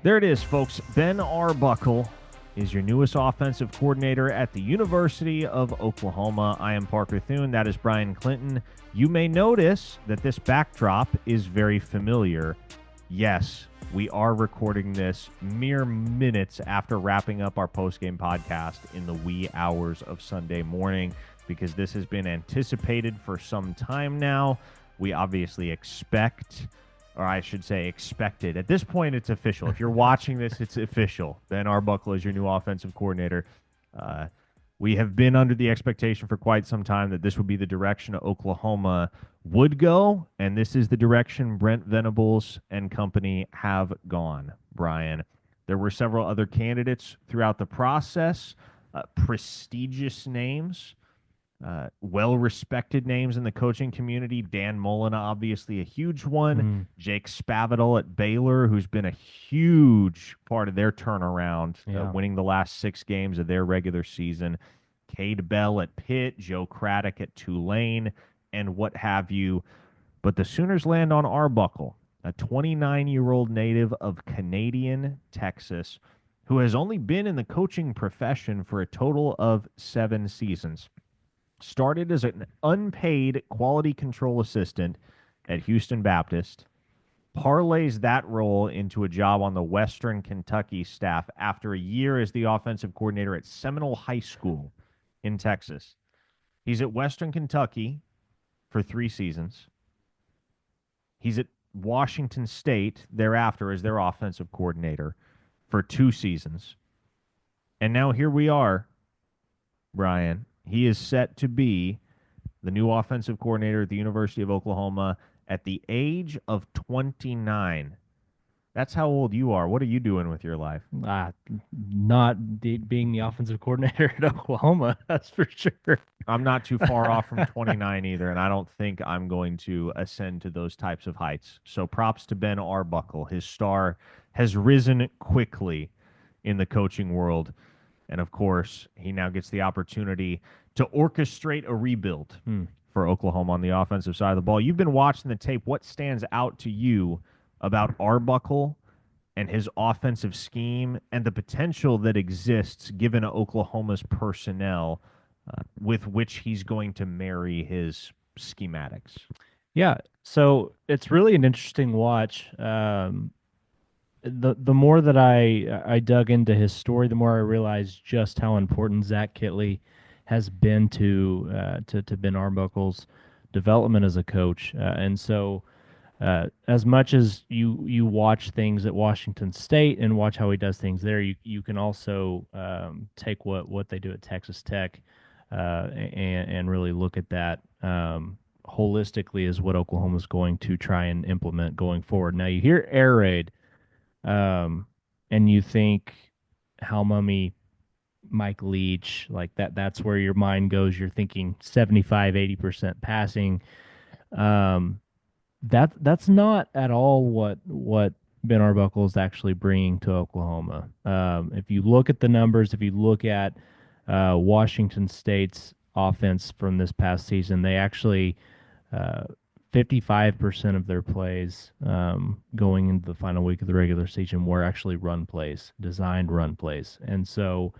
There it is, folks. Ben Arbuckle is your newest offensive coordinator at the University of Oklahoma. I am Parker Thune. That is Brian Clinton. You may notice that this backdrop is very familiar. Yes, we are recording this mere minutes after wrapping up our post-game podcast in the wee hours of Sunday morning because this has been anticipated for some time now. We obviously expect, or I should say expected. At this point, it's official. If you're watching this, it's official. Ben Arbuckle is your new offensive coordinator. We have been under the expectation for quite some time that this would be the direction Oklahoma would go, and this is the direction Brent Venables and company have gone, Brian. There were several other candidates throughout the process, prestigious names, well-respected names in the coaching community. Dan Mullen, obviously a huge one. Jake Spavital at Baylor, who's been a huge part of their turnaround, winning the last 6 games of their regular season. Cade Bell at Pitt, Joe Craddock at Tulane, and what have you. But the Sooners land on Arbuckle, a 29-year-old native of Canadian Texas, who has only been in the coaching profession for a total of 7 seasons. Started as an unpaid quality control assistant at Houston Baptist, parlays that role into a job on the Western Kentucky staff after a year as the offensive coordinator at Seminole High School in Texas. He's at Western Kentucky for 3 seasons. He's at Washington State thereafter as their offensive coordinator for 2 seasons. And now here we are, Brian. He is set to be the new offensive coordinator at the University of Oklahoma at the age of 29. That's how old you are. What are you doing with your life? Being the offensive coordinator at Oklahoma, that's for sure. I'm not too far off from 29 either, and I don't think I'm going to ascend to those types of heights. So props to Ben Arbuckle. His star has risen quickly in the coaching world. And of course, he now gets the opportunity to orchestrate a rebuild for Oklahoma on the offensive side of the ball. You've been watching the tape. What stands out to you about Arbuckle and his offensive scheme and the potential that exists given Oklahoma's personnel with which he's going to marry his schematics? Yeah, so it's really an interesting watch. The more that I dug into his story, the more I realized just how important Zach Kitley has been to Ben Arbuckle's development as a coach. And so, as much as you watch things at Washington State and watch how he does things there, you can also take what they do at Texas Tech and really look at that holistically as what Oklahoma's going to try and implement going forward. Now you hear air raid. And you think Hal Mummy, Mike Leach, like that's where your mind goes. You're thinking 75-80% passing. That's not at all what Ben Arbuckle is actually bringing to Oklahoma. If you look at the numbers, if you look at Washington State's offense from this past season, they actually 55% of their plays going into the final week of the regular season were actually run plays, designed run plays. And so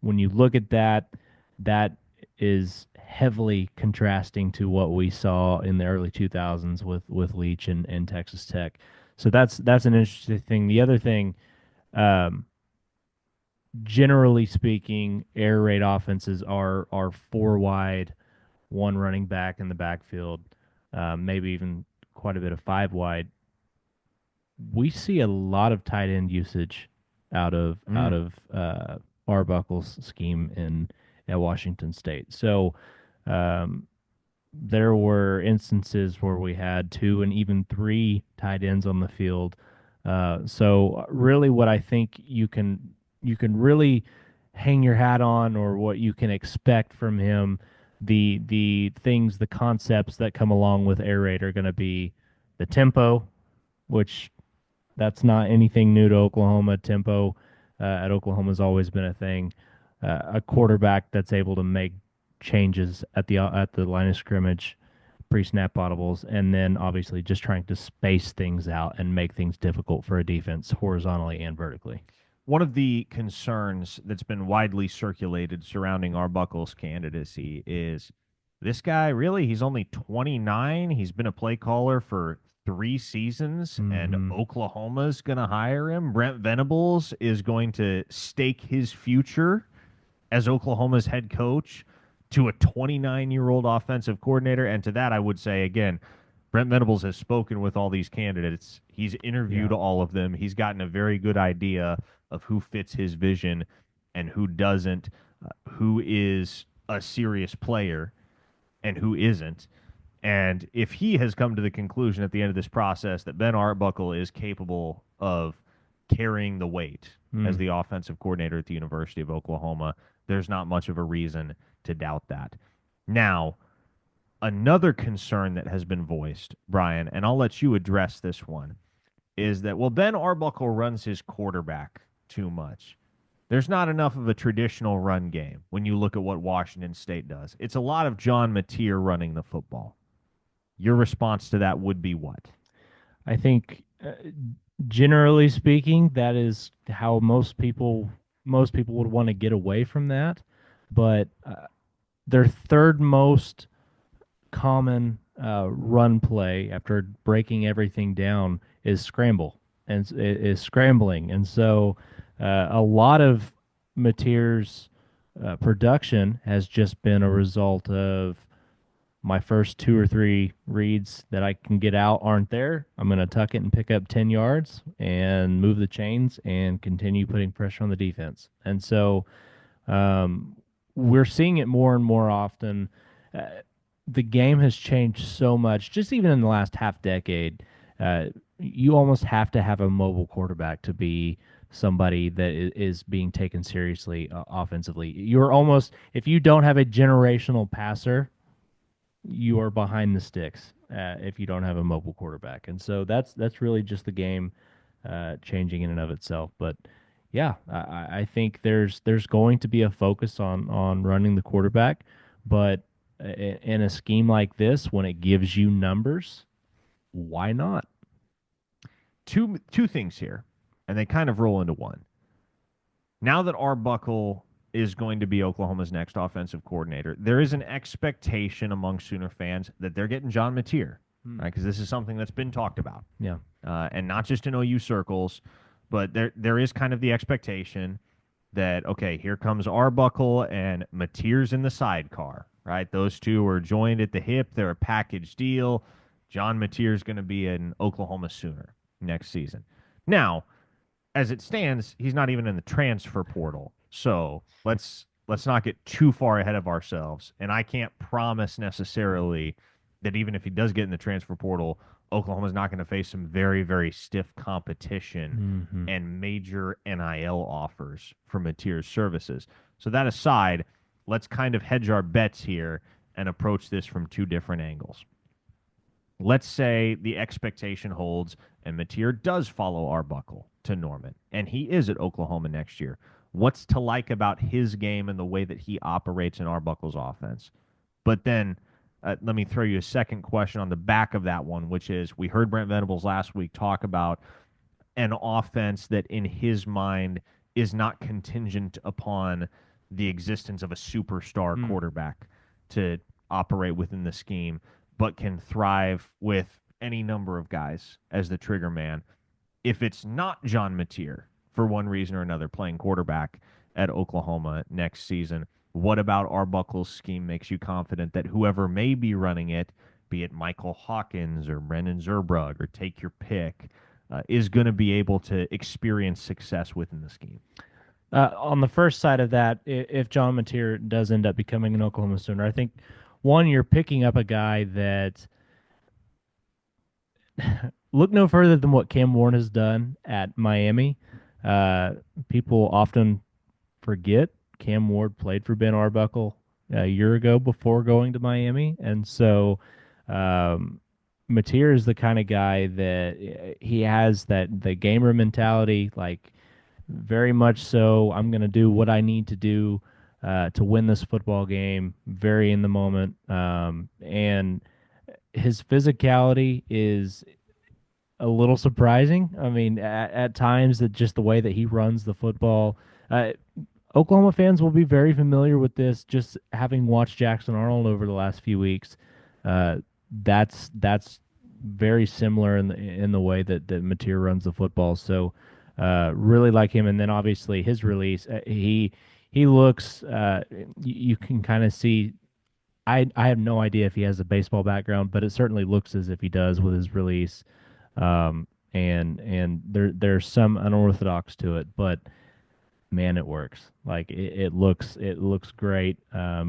when you look at that, that is heavily contrasting to what we saw in the early 2000s with Leach and Texas Tech. So that's an interesting thing. The other thing, generally speaking, air raid offenses are 4 wide, 1 running back in the backfield, maybe even quite a bit of 5 wide. We see a lot of tight end usage out of Arbuckle's scheme at Washington State. So there were instances where we had 2 and even 3 tight ends on the field. So really, what I think you can really hang your hat on, or what you can expect from him, the things, the concepts that come along with air raid are going to be the tempo, which that's not anything new to Oklahoma. Tempo at Oklahoma has always been a thing. A quarterback that's able to make changes at the line of scrimmage, pre-snap audibles, and then obviously just trying to space things out and make things difficult for a defense horizontally and vertically. One of the concerns that's been widely circulated surrounding Arbuckle's candidacy is this guy really, he's only 29. He's been a play caller for 3 seasons, and Mm-hmm. Oklahoma's going to hire him. Brent Venables is going to stake his future as Oklahoma's head coach to a 29-year-old offensive coordinator. And to that, I would say, again, Brent Venables has spoken with all these candidates. He's interviewed Yeah. all of them. He's gotten a very good idea of who fits his vision and who doesn't, who is a serious player and who isn't. And if he has come to the conclusion at the end of this process that Ben Arbuckle is capable of carrying the weight as Mm. the offensive coordinator at the University of Oklahoma, there's not much of a reason to doubt that. Now, another concern that has been voiced, Brian, and I'll let you address this one, is that, well, Ben Arbuckle runs his quarterback too much. There's not enough of a traditional run game when you look at what Washington State does. It's a lot of John Mateer running the football. Your response to that would be what? I think, generally speaking, that is how most people would want to get away from that. But their third most common run play after breaking everything down is scramble and is scrambling, and so a lot of Mateer's production has just been a result of my first two or three reads that I can get out aren't there. I'm going to tuck it and pick up 10 yards and move the chains and continue putting pressure on the defense. And so we're seeing it more and more often. The game has changed so much, just even in the last half decade. You almost have to have a mobile quarterback to be somebody that is being taken seriously offensively. You're almost, if you don't have a generational passer, you are behind the sticks if you don't have a mobile quarterback. And so that's really just the game changing in and of itself. But yeah, I think there's going to be a focus on running the quarterback, but in a scheme like this, when it gives you numbers, why not? Two things here, and they kind of roll into one. Now that Arbuckle is going to be Oklahoma's next offensive coordinator, there is an expectation among Sooner fans that they're getting John Mateer, right? Because this is something that's been talked about, Yeah. and not just in OU circles, but there is kind of the expectation that, okay, here comes Arbuckle and Mateer's in the sidecar, right? Those two are joined at the hip. They're a package deal. John Mateer's going to be an Oklahoma Sooner next season. Now, as it stands, he's not even in the transfer portal. So let's not get too far ahead of ourselves. And I can't promise necessarily that even if he does get in the transfer portal, Oklahoma's not going to face some very, very stiff competition and major NIL offers for Mateer's services. So that aside, let's kind of hedge our bets here and approach this from two different angles. Let's say the expectation holds and Mateer does follow Arbuckle to Norman, and he is at Oklahoma next year. What's to like about his game and the way that he operates in Arbuckle's offense? But then let me throw you a second question on the back of that one, which is we heard Brent Venables last week talk about an offense that in his mind is not contingent upon the existence of a superstar quarterback to operate within the scheme, but can thrive with any number of guys as the trigger man. If it's not John Mateer for one reason or another playing quarterback at Oklahoma next season, what about Arbuckle's scheme makes you confident that whoever may be running it, be it Michael Hawkins or Brendan Zurbrugg or take your pick, is going to be able to experience success within the scheme? On the first side of that, if John Mateer does end up becoming an Oklahoma Sooner, I think one, you're picking up a guy that look no further than what Cam Warren has done at Miami. People often forget Cam Ward played for Ben Arbuckle a year ago before going to Miami, and so Mateer is the kind of guy that he has that the gamer mentality, like very much so. I'm going to do what I need to do to win this football game, very in the moment, and his physicality is a little surprising. I mean, at times, that just the way that he runs the football. Uh, Oklahoma fans will be very familiar with this, just having watched Jackson Arnold over the last few weeks. Uh, that's very similar in the way that Mateer runs the football. So, really like him. And then obviously his release, he looks. You can kind of see. I have no idea if he has a baseball background, but it certainly looks as if he does with his release. And there's some unorthodox to it, but man, it works. Like it looks great.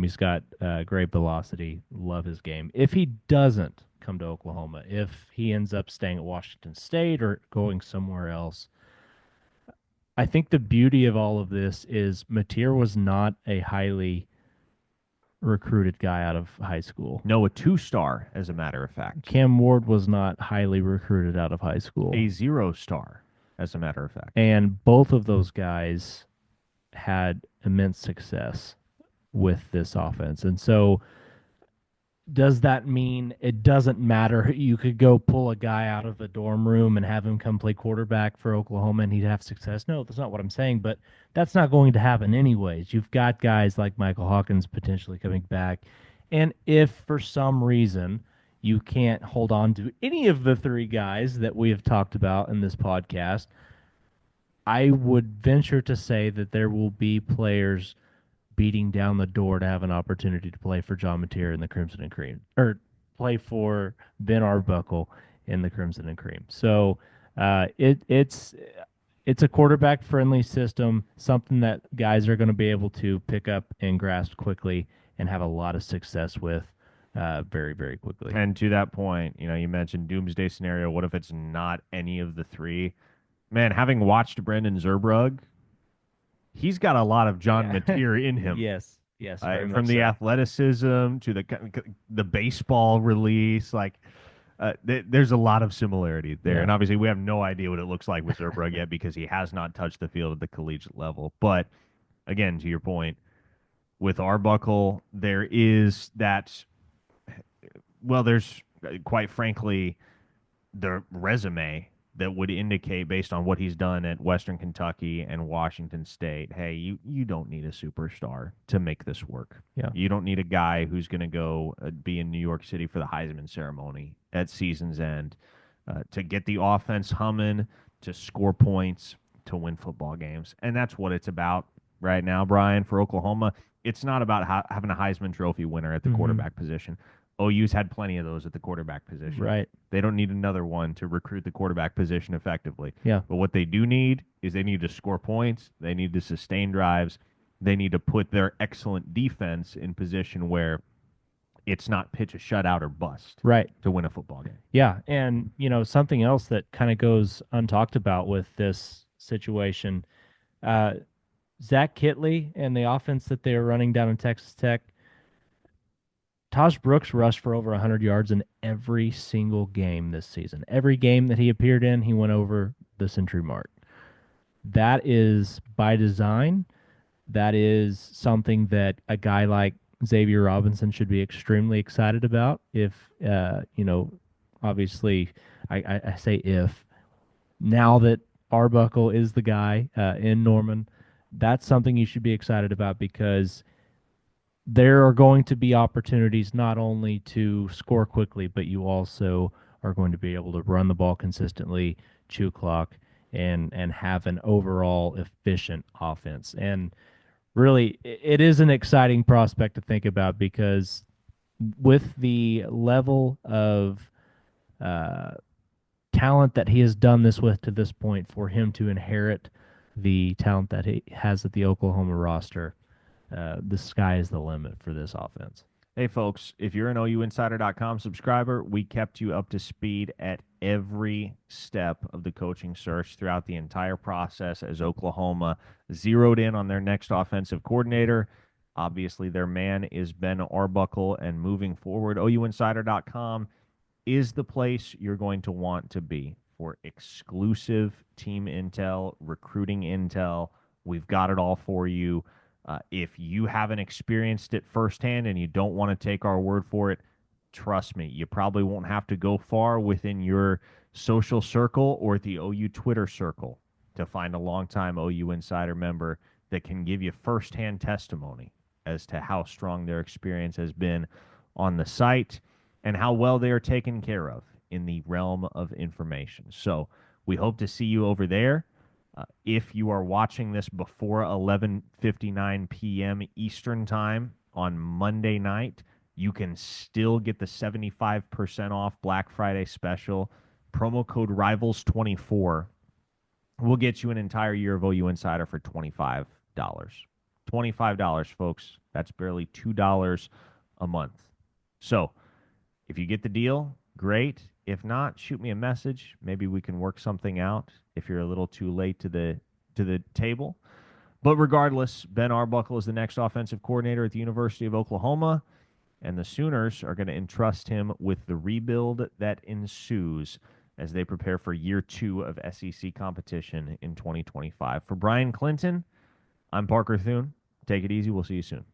He's got great velocity. Love his game. If he doesn't come to Oklahoma, if he ends up staying at Washington State or going somewhere else, I think the beauty of all of this is Mateer was not a highly recruited guy out of high school. No, a 2-star, as a matter of fact. Cam Ward was not highly recruited out of high school. A 0-star, as a matter of fact. And both of those guys had immense success with this offense. And so does that mean it doesn't matter? You could go pull a guy out of the dorm room and have him come play quarterback for Oklahoma and he'd have success? No, that's not what I'm saying, but that's not going to happen anyways. You've got guys like Michael Hawkins potentially coming back. And if for some reason you can't hold on to any of the three guys that we have talked about in this podcast, I would venture to say that there will be players beating down the door to have an opportunity to play for John Mateer in the Crimson and Cream, or play for Ben Arbuckle in the Crimson and Cream. So it's a quarterback friendly system, something that guys are going to be able to pick up and grasp quickly and have a lot of success with very, very quickly. And to that point, you mentioned doomsday scenario. What if it's not any of the three? Man, having watched Brendan Zurbrugg, he's got a lot of John Mateer in him. Yes, from the athleticism to the baseball release, there's a lot of similarity there. Yeah. And obviously, we have no idea what it looks like with Zurbrugg yet because he has not touched the field at the collegiate level. But again, to your point, with Arbuckle, there is that. Well, there's quite frankly the resume that would indicate, based on what he's done at Western Kentucky and Washington State, hey, you don't need a superstar to make this work. Yeah. You don't need a guy who's going to go be in New York City for the Heisman ceremony at season's end to get the offense humming, to score points, to win football games. And that's what it's about right now, Brian, for Oklahoma. It's not about having a Heisman Trophy winner at the quarterback position. OU's had plenty of those at the quarterback position. Right. They don't need another one to recruit the quarterback position effectively. Yeah. But what they do need is they need to score points. They need to sustain drives. They need to put their excellent defense in position where it's not pitch a shutout or bust. Right. To win a football game. Yeah. And, something else that kind of goes untalked about with this situation, Zach Kittley and the offense that they are running down in Texas Tech, Taj Brooks rushed for over 100 yards in every single game this season. Every game that he appeared in, he went over the century mark. That is by design. That is something that a guy like Xavier Robinson should be extremely excited about. If, obviously, I say if, now that Arbuckle is the guy in Norman, that's something you should be excited about because there are going to be opportunities not only to score quickly, but you also are going to be able to run the ball consistently, chew clock, and have an overall efficient offense. And really, it is an exciting prospect to think about because with the level of talent that he has done this with to this point, for him to inherit the talent that he has at the Oklahoma roster, the sky is the limit for this offense. Hey, folks, if you're an OUinsider.com subscriber, we kept you up to speed at every step of the coaching search throughout the entire process as Oklahoma zeroed in on their next offensive coordinator. Obviously, their man is Ben Arbuckle, and moving forward, OUinsider.com is the place you're going to want to be for exclusive team intel, recruiting intel. We've got it all for you. If you haven't experienced it firsthand and you don't want to take our word for it, trust me, you probably won't have to go far within your social circle or the OU Twitter circle to find a longtime OU insider member that can give you firsthand testimony as to how strong their experience has been on the site and how well they are taken care of in the realm of information. So we hope to see you over there. If you are watching this before 11:59 p.m. Eastern Time on Monday night, you can still get the 75% off Black Friday special. Promo code Rivals24 will get you an entire year of OU Insider for $25. $25, folks. That's barely $2 a month. So if you get the deal, great. If not, shoot me a message. Maybe we can work something out if you're a little too late to the table. But regardless, Ben Arbuckle is the next offensive coordinator at the University of Oklahoma, and the Sooners are going to entrust him with the rebuild that ensues as they prepare for year 2 of SEC competition in 2025. For Brian Clinton, I'm Parker Thune. Take it easy. We'll see you soon.